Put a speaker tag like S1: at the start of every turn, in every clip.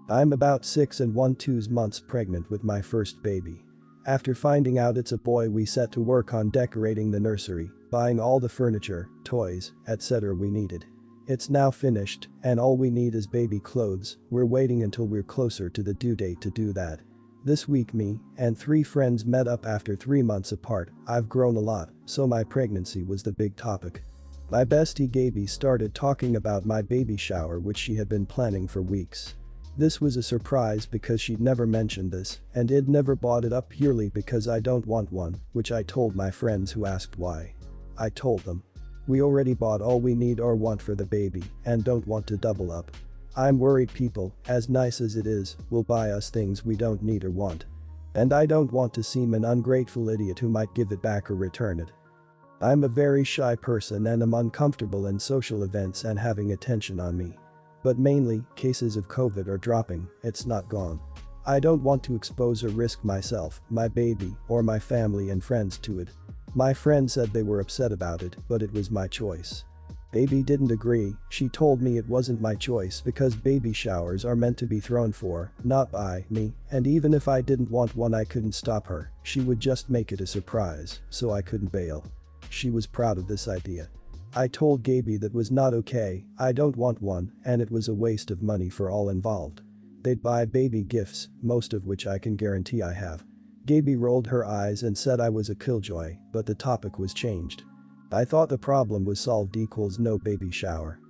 S1: I'm about 6 and 1/2 months pregnant with my first baby. After finding out it's a boy, we set to work on decorating the nursery, buying all the furniture, toys, etc. we needed. It's now finished, and all we need is baby clothes. We're waiting until we're closer to the due date to do that. This week me and 3 friends met up after 3 months apart. I've grown a lot, so my pregnancy was the big topic. My bestie Gaby started talking about my baby shower, which she had been planning for weeks. This was a surprise because she'd never mentioned this, and I'd never brought it up purely because I don't want one, which I told my friends who asked why. I told them. We already bought all we need or want for the baby and don't want to double up. I'm worried people, as nice as it is, will buy us things we don't need or want. And I don't want to seem an ungrateful idiot who might give it back or return it. I'm a very shy person and am uncomfortable in social events and having attention on me. But mainly, cases of COVID are dropping, it's not gone. I don't want to expose or risk myself, my baby, or my family and friends to it. My friend said they were upset about it, but it was my choice. Baby didn't agree. She told me it wasn't my choice because baby showers are meant to be thrown for, not by, me, and even if I didn't want one I couldn't stop her. She would just make it a surprise, so I couldn't bail. She was proud of this idea. I told Gaby that was not okay, I don't want one, and it was a waste of money for all involved. They'd buy baby gifts, most of which I can guarantee I have. Gaby rolled her eyes and said I was a killjoy, but the topic was changed. I thought the problem was solved equals no baby shower.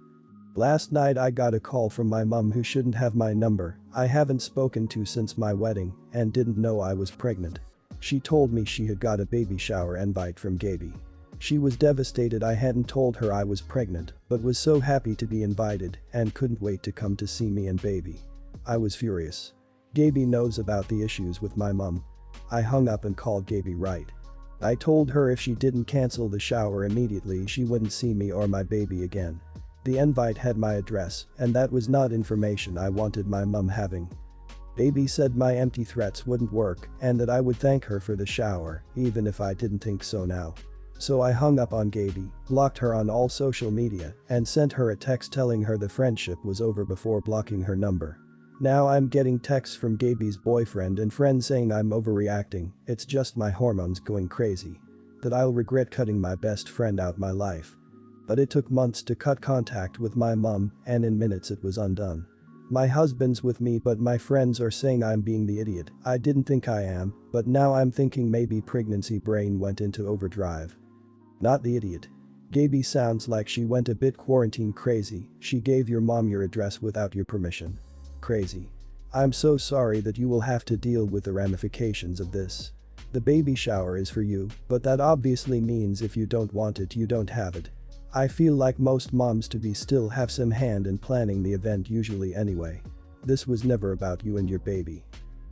S1: Last night I got a call from my mum who shouldn't have my number. I haven't spoken to since my wedding and didn't know I was pregnant. She told me she had got a baby shower invite from Gaby. She was devastated I hadn't told her I was pregnant, but was so happy to be invited and couldn't wait to come to see me and baby. I was furious. Gaby knows about the issues with my mum. I hung up and called Gaby right. I told her if she didn't cancel the shower immediately she wouldn't see me or my baby again. The invite had my address, and that was not information I wanted my mum having. Baby said my empty threats wouldn't work and that I would thank her for the shower, even if I didn't think so now. So I hung up on Gaby, blocked her on all social media, and sent her a text telling her the friendship was over before blocking her number. Now I'm getting texts from Gaby's boyfriend and friends saying I'm overreacting, it's just my hormones going crazy. That I'll regret cutting my best friend out my life. But it took months to cut contact with my mum, and in minutes it was undone. My husband's with me but my friends are saying I'm being the idiot. I didn't think I am, but now I'm thinking maybe pregnancy brain went into overdrive. Not the idiot. Gaby sounds like she went a bit quarantine crazy. She gave your mom your address without your permission. Crazy. I'm so sorry that you will have to deal with the ramifications of this. The baby shower is for you, but that obviously means if you don't want it you don't have it. I feel like most moms to be still have some hand in planning the event usually anyway. This was never about you and your baby.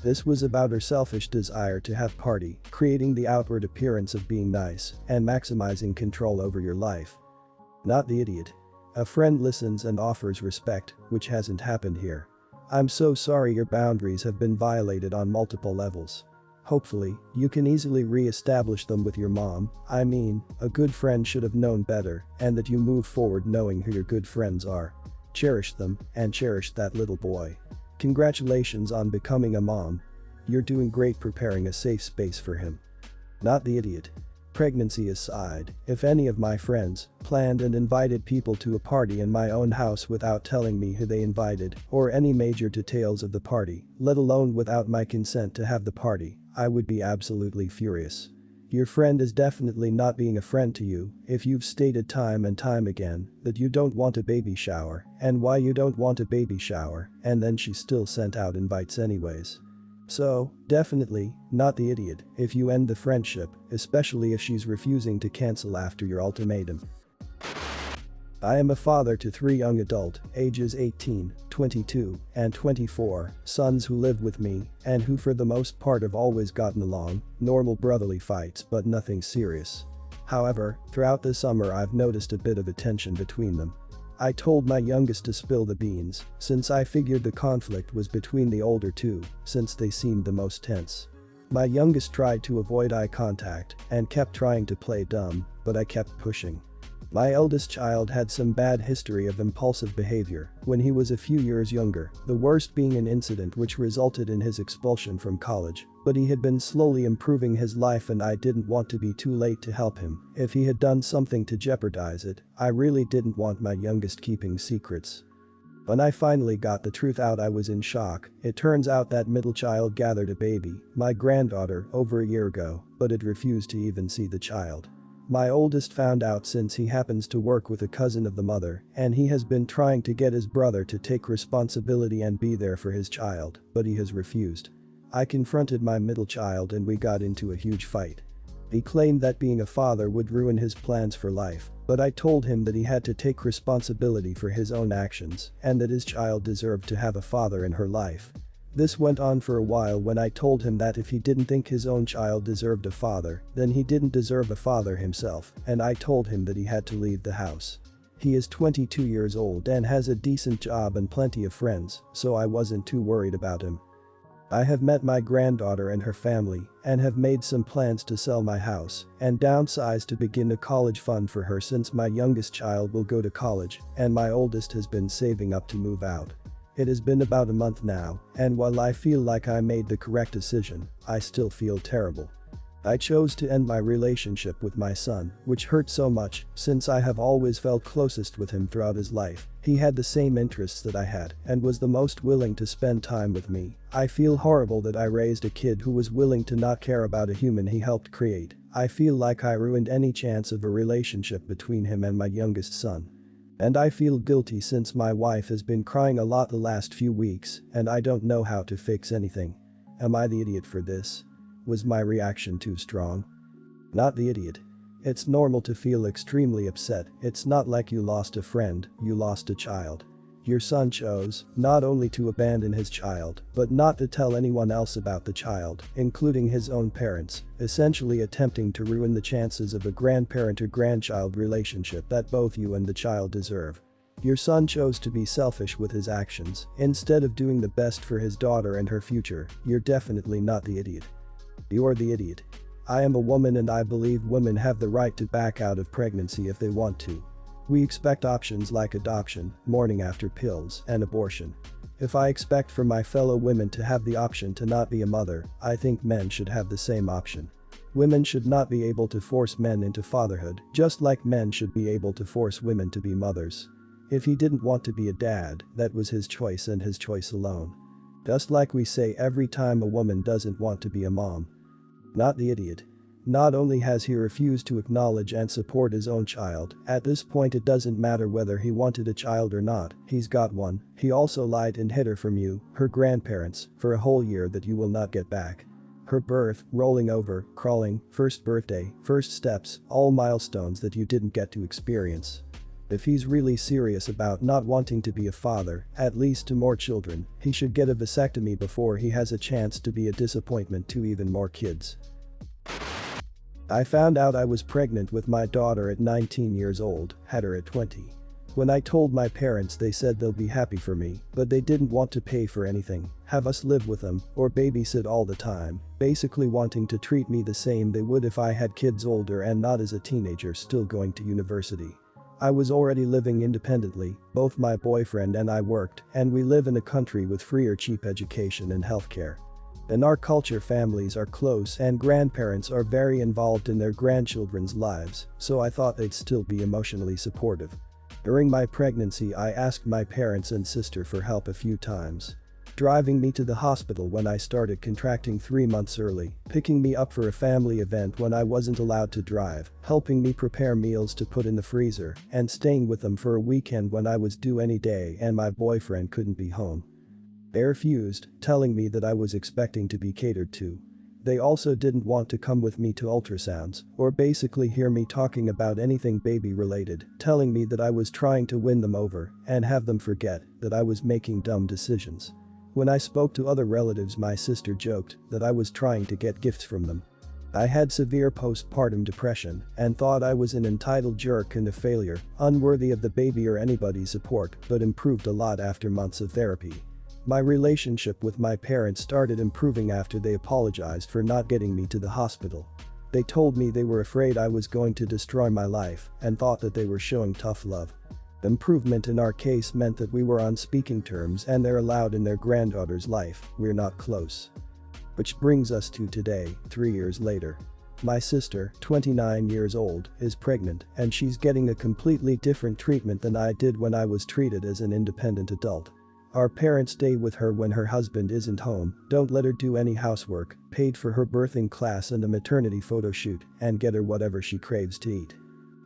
S1: This was about her selfish desire to have party, creating the outward appearance of being nice, and maximizing control over your life. Not the idiot. A friend listens and offers respect, which hasn't happened here. I'm so sorry your boundaries have been violated on multiple levels. Hopefully, you can easily re-establish them with your mom. I mean, a good friend should have known better, and that you move forward knowing who your good friends are. Cherish them, and cherish that little boy. Congratulations on becoming a mom. You're doing great preparing a safe space for him. Not the idiot. Pregnancy aside, if any of my friends planned and invited people to a party in my own house without telling me who they invited or any major details of the party, let alone without my consent to have the party, I would be absolutely furious. Your friend is definitely not being a friend to you if you've stated time and time again that you don't want a baby shower and why you don't want a baby shower, and then she still sent out invites anyways. So, definitely, not the idiot if you end the friendship, especially if she's refusing to cancel after your ultimatum. I am a father to 3 young adult, ages 18, 22, and 24, sons who live with me and who for the most part have always gotten along, normal brotherly fights but nothing serious. However, throughout the summer I've noticed a bit of a tension between them. I told my youngest to spill the beans, since I figured the conflict was between the older two, since they seemed the most tense. My youngest tried to avoid eye contact and kept trying to play dumb, but I kept pushing. My eldest child had some bad history of impulsive behavior when he was a few years younger, the worst being an incident which resulted in his expulsion from college, but he had been slowly improving his life and I didn't want to be too late to help him if he had done something to jeopardize it. I really didn't want my youngest keeping secrets. When I finally got the truth out, I was in shock. It turns out that middle child gathered a baby, my granddaughter, over a year ago, but it refused to even see the child. My oldest found out since he happens to work with a cousin of the mother, and he has been trying to get his brother to take responsibility and be there for his child, but he has refused. I confronted my middle child and we got into a huge fight. He claimed that being a father would ruin his plans for life, but I told him that he had to take responsibility for his own actions and that his child deserved to have a father in her life. This went on for a while when I told him that if he didn't think his own child deserved a father, then he didn't deserve a father himself, and I told him that he had to leave the house. He is 22 years old and has a decent job and plenty of friends, so I wasn't too worried about him. I have met my granddaughter and her family and have made some plans to sell my house and downsize to begin a college fund for her since my youngest child will go to college and my oldest has been saving up to move out. It has been about a month now, and while I feel like I made the correct decision, I still feel terrible. I chose to end my relationship with my son, which hurt so much since I have always felt closest with him throughout his life. He had the same interests that I had and was the most willing to spend time with me. I feel horrible that I raised a kid who was willing to not care about a human he helped create. I feel like I ruined any chance of a relationship between him and my youngest son. And I feel guilty since my wife has been crying a lot the last few weeks and I don't know how to fix anything. Am I the idiot for this? Was my reaction too strong? Not the idiot. It's normal to feel extremely upset. It's not like you lost a friend, you lost a child. Your son chose not only to abandon his child, but not to tell anyone else about the child, including his own parents, essentially attempting to ruin the chances of a grandparent or grandchild relationship that both you and the child deserve. Your son chose to be selfish with his actions instead of doing the best for his daughter and her future. You're definitely not the idiot. You're the idiot. I am a woman and I believe women have the right to back out of pregnancy if they want to. We expect options like adoption, morning after pills, and abortion. If I expect for my fellow women to have the option to not be a mother, I think men should have the same option. Women should not be able to force men into fatherhood, just like men should be able to force women to be mothers. If he didn't want to be a dad, that was his choice and his choice alone. Just like we say every time a woman doesn't want to be a mom. Not the idiot. Not only has he refused to acknowledge and support his own child, at this point it doesn't matter whether he wanted a child or not, he's got one. He also lied and hid her from you, her grandparents, for a whole year that you will not get back. Her birth, rolling over, crawling, first birthday, first steps, all milestones that you didn't get to experience. If he's really serious about not wanting to be a father, at least to more children, he should get a vasectomy before he has a chance to be a disappointment to even more kids. I found out I was pregnant with my daughter at 19 years old, had her at 20. When I told my parents, they said they'll be happy for me, but they didn't want to pay for anything, have us live with them, or babysit all the time, basically wanting to treat me the same they would if I had kids older and not as a teenager still going to university. I was already living independently, both my boyfriend and I worked, and we live in a country with free or cheap education and healthcare. In our culture, families are close and grandparents are very involved in their grandchildren's lives, so I thought they'd still be emotionally supportive. During my pregnancy, I asked my parents and sister for help a few times. Driving me to the hospital when I started contracting 3 months early, picking me up for a family event when I wasn't allowed to drive, helping me prepare meals to put in the freezer, and staying with them for a weekend when I was due any day and my boyfriend couldn't be home. They refused, telling me that I was expecting to be catered to. They also didn't want to come with me to ultrasounds, or basically hear me talking about anything baby related, telling me that I was trying to win them over and have them forget that I was making dumb decisions. When I spoke to other relatives, my sister joked that I was trying to get gifts from them. I had severe postpartum depression and thought I was an entitled jerk and a failure, unworthy of the baby or anybody's support, but improved a lot after months of therapy. My relationship with my parents started improving after they apologized for not getting me to the hospital. They told me they were afraid I was going to destroy my life and thought that they were showing tough love. The improvement in our case meant that we were on speaking terms and they're allowed in their granddaughter's life. We're not close. Which brings us to today, 3 years later. My sister, 29 years old, is pregnant and she's getting a completely different treatment than I did when I was treated as an independent adult. Our parents stay with her when her husband isn't home, don't let her do any housework, paid for her birthing class and a maternity photo shoot, and get her whatever she craves to eat.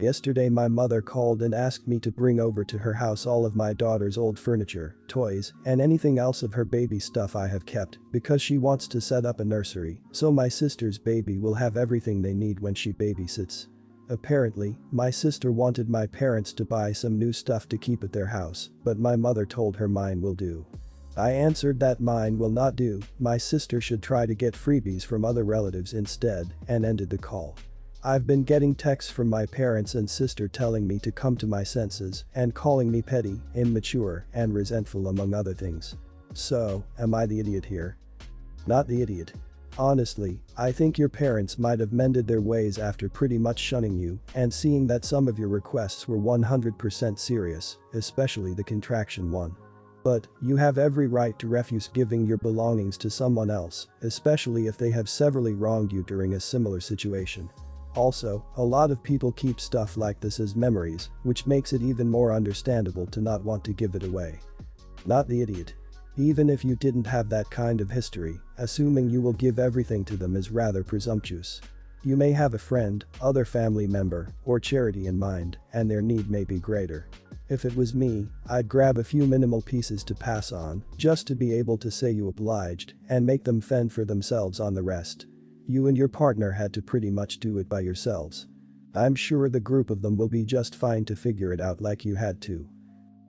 S1: Yesterday my mother called and asked me to bring over to her house all of my daughter's old furniture, toys, and anything else of her baby stuff I have kept because she wants to set up a nursery, so my sister's baby will have everything they need when she babysits. Apparently, my sister wanted my parents to buy some new stuff to keep at their house, but my mother told her mine will do. I answered that mine will not do, my sister should try to get freebies from other relatives instead, and ended the call. I've been getting texts from my parents and sister telling me to come to my senses and calling me petty, immature, and resentful among other things. So, am I the idiot here? Not the idiot. Honestly, I think your parents might have mended their ways after pretty much shunning you and seeing that some of your requests were 100% serious, especially the contraction one. But, you have every right to refuse giving your belongings to someone else, especially if they have severely wronged you during a similar situation. Also, a lot of people keep stuff like this as memories, which makes it even more understandable to not want to give it away. Not the idiot. Even if you didn't have that kind of history, assuming you will give everything to them is rather presumptuous. You may have a friend, other family member, or charity in mind, and their need may be greater. If it was me, I'd grab a few minimal pieces to pass on, just to be able to say you obliged, and make them fend for themselves on the rest. You and your partner had to pretty much do it by yourselves. I'm sure the group of them will be just fine to figure it out like you had to.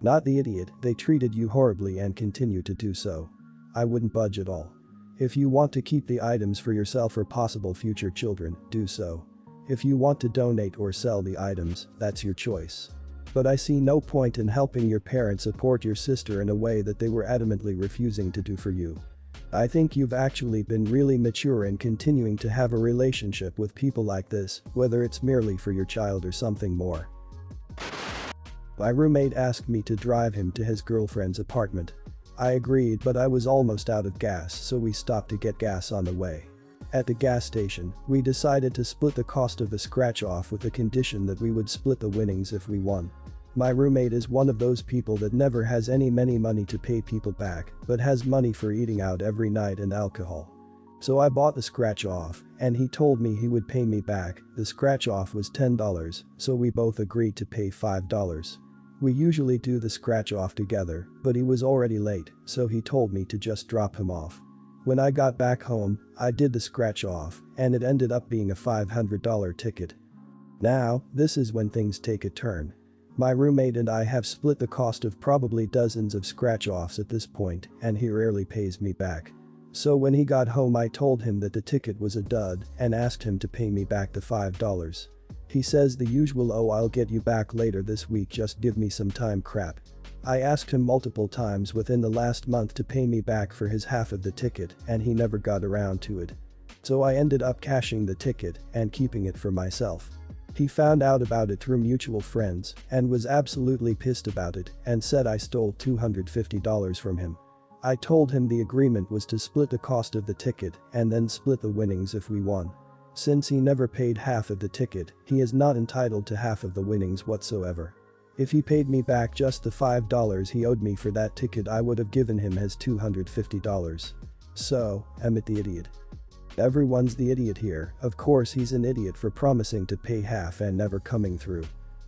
S1: Not the idiot, they treated you horribly and continue to do so. I wouldn't budge at all. If you want to keep the items for yourself or possible future children, do so. If you want to donate or sell the items, that's your choice. But I see no point in helping your parents support your sister in a way that they were adamantly refusing to do for you. I think you've actually been really mature in continuing to have a relationship with people like this, whether it's merely for your child or something more. My roommate asked me to drive him to his girlfriend's apartment. I agreed, but I was almost out of gas, so we stopped to get gas on the way. At the gas station, we decided to split the cost of the scratch-off with the condition that we would split the winnings if we won. My roommate is one of those people that never has any money to pay people back, but has money for eating out every night and alcohol. So I bought the scratch-off, and he told me he would pay me back. The scratch-off was $10, so we both agreed to pay $5. We usually do the scratch-off together, but he was already late, so he told me to just drop him off. When I got back home, I did the scratch-off, and it ended up being a $500 ticket. Now, this is when things take a turn. My roommate and I have split the cost of probably dozens of scratch-offs at this point, and he rarely pays me back. So when he got home I told him that the ticket was a dud and asked him to pay me back the $5. He says the usual "oh, I'll get you back later this week, just give me some time" crap. I asked him multiple times within the last month to pay me back for his half of the ticket and he never got around to it. So I ended up cashing the ticket and keeping it for myself. He found out about it through mutual friends and was absolutely pissed about it and said I stole $250 from him. I told him the agreement was to split the cost of the ticket and then split the winnings if we won. Since he never paid half of the ticket, he is not entitled to half of the winnings whatsoever. If he paid me back just the $5 he owed me for that ticket, I would have given him his $250. So, am I the idiot? Everyone's the idiot here. Of course he's an idiot for promising to pay half and never coming through.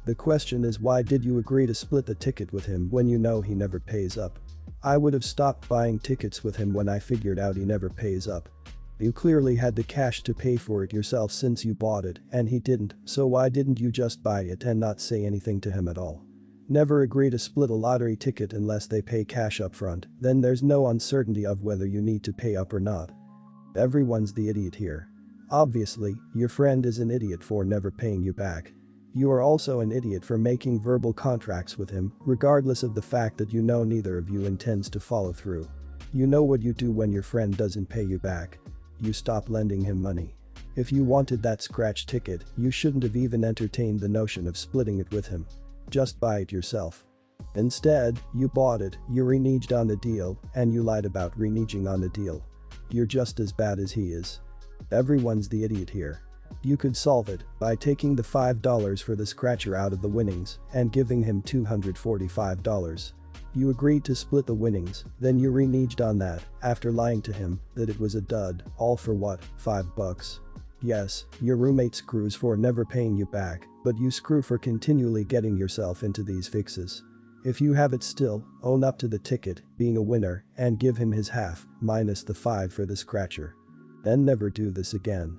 S1: The question is, why did you agree to split the ticket with him when you know he never pays up? I would have stopped buying tickets with him when I figured out he never pays up. You clearly had the cash to pay for it yourself since you bought it and he didn't, so why didn't you just buy it and not say anything to him at all? Never agree to split a lottery ticket unless they pay cash up front, then there's no uncertainty of whether you need to pay up or not. Everyone's the idiot here. Obviously, your friend is an idiot for never paying you back. You are also an idiot for making verbal contracts with him, regardless of the fact that you know neither of you intends to follow through. You know what you do when your friend doesn't pay you back. You stop lending him money. If you wanted that scratch ticket, you shouldn't have even entertained the notion of splitting it with him. Just buy it yourself. Instead, you bought it, you reneged on the deal, and you lied about reneging on the deal. You're just as bad as he is. Everyone's the idiot here. You could solve it by taking the $5 for the scratcher out of the winnings and giving him $245. You agreed to split the winnings, then you reneged on that after lying to him that it was a dud, all for what, $5? Yes, your roommate screws for never paying you back, but you screw for continually getting yourself into these fixes. If you have it still, own up to the ticket being a winner and give him his half, minus the 5 for the scratcher. Then never do this again.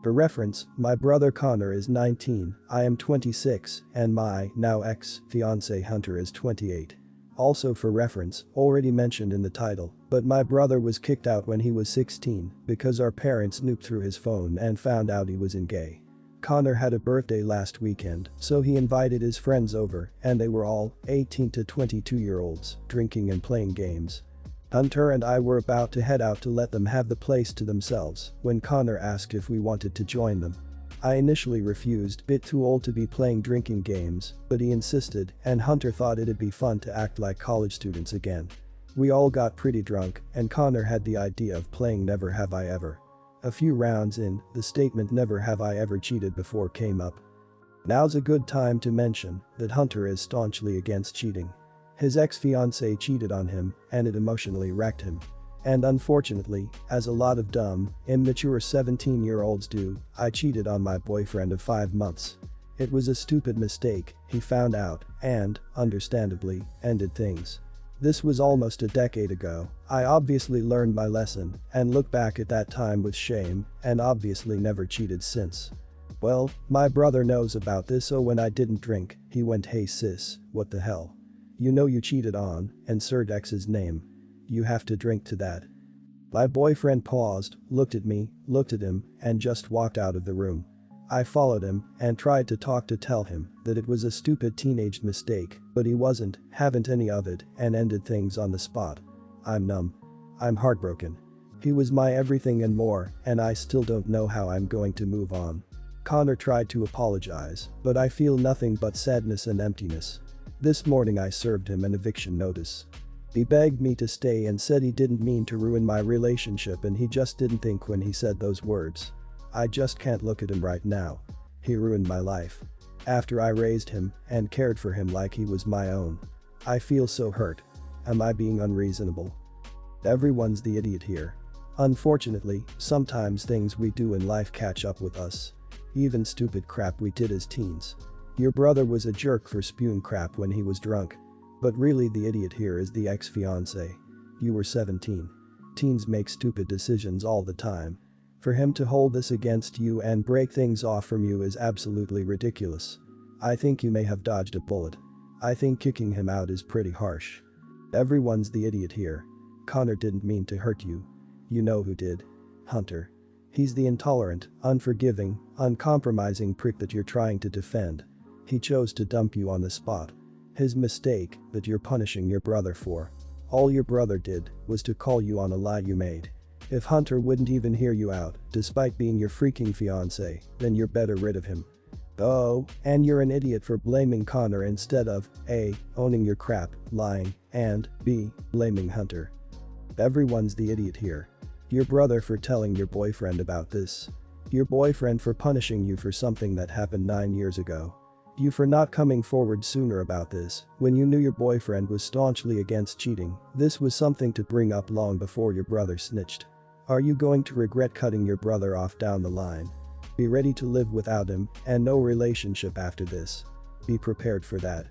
S1: For reference, my brother Connor is 19, I am 26, and my now ex-fiancé Hunter is 28. Also for reference, already mentioned in the title, but my brother was kicked out when he was 16 because our parents snooped through his phone and found out he was gay. Connor had a birthday last weekend, so he invited his friends over and they were all 18 to 22-year-olds, drinking and playing games. Hunter and I were about to head out to let them have the place to themselves when Connor asked if we wanted to join them. I initially refused, bit too old to be playing drinking games, but he insisted and Hunter thought it'd be fun to act like college students again. We all got pretty drunk and Connor had the idea of playing Never Have I Ever. A few rounds in, the statement "Never have I ever cheated before" came up. Now's a good time to mention that Hunter is staunchly against cheating. His ex-fiancée cheated on him and it emotionally wrecked him. And unfortunately, as a lot of dumb, immature 17-year-olds do, I cheated on my boyfriend of 5 months. It was a stupid mistake, he found out, and, understandably, ended things. This was almost a decade ago, I obviously learned my lesson and look back at that time with shame and obviously never cheated since. Well, my brother knows about this, so when I didn't drink, he went, "Hey sis, what the hell? You know you cheated on," and Sir X's name. "You have to drink to that." My boyfriend paused, looked at me, looked at him, and just walked out of the room. I followed him and tried to talk to tell him that it was a stupid teenage mistake, but he wasn't, haven't any of it, and ended things on the spot. I'm numb. I'm heartbroken. He was my everything and more, and I still don't know how I'm going to move on. Connor tried to apologize, but I feel nothing but sadness and emptiness. This morning I served him an eviction notice. He begged me to stay and said he didn't mean to ruin my relationship and he just didn't think when he said those words. I just can't look at him right now. He ruined my life. After I raised him and cared for him like he was my own. I feel so hurt. Am I being unreasonable? Everyone's the idiot here. Unfortunately, sometimes things we do in life catch up with us. Even stupid crap we did as teens. Your brother was a jerk for spewing crap when he was drunk. But really the idiot here is the ex-fiancé. You were 17. Teens make stupid decisions all the time. For him to hold this against you and break things off from you is absolutely ridiculous. I think you may have dodged a bullet. I think kicking him out is pretty harsh. Everyone's the idiot here. Connor didn't mean to hurt you. You know who did. Hunter. He's the intolerant, unforgiving, uncompromising prick that you're trying to defend. He chose to dump you on the spot. His mistake that you're punishing your brother for. All your brother did was to call you on a lie you made. If Hunter wouldn't even hear you out, despite being your freaking fiancé, then you're better rid of him. Oh, and you're an idiot for blaming Connor instead of A. Owning your crap, lying, and B. Blaming Hunter. Everyone's the idiot here. Your brother for telling your boyfriend about this. Your boyfriend for punishing you for something that happened 9 years ago. You for not coming forward sooner about this when you knew your boyfriend was staunchly against cheating. This was something to bring up long before your brother snitched. Are you going to regret cutting your brother off down the line? Be ready to live without him and no relationship after this. Be prepared for that.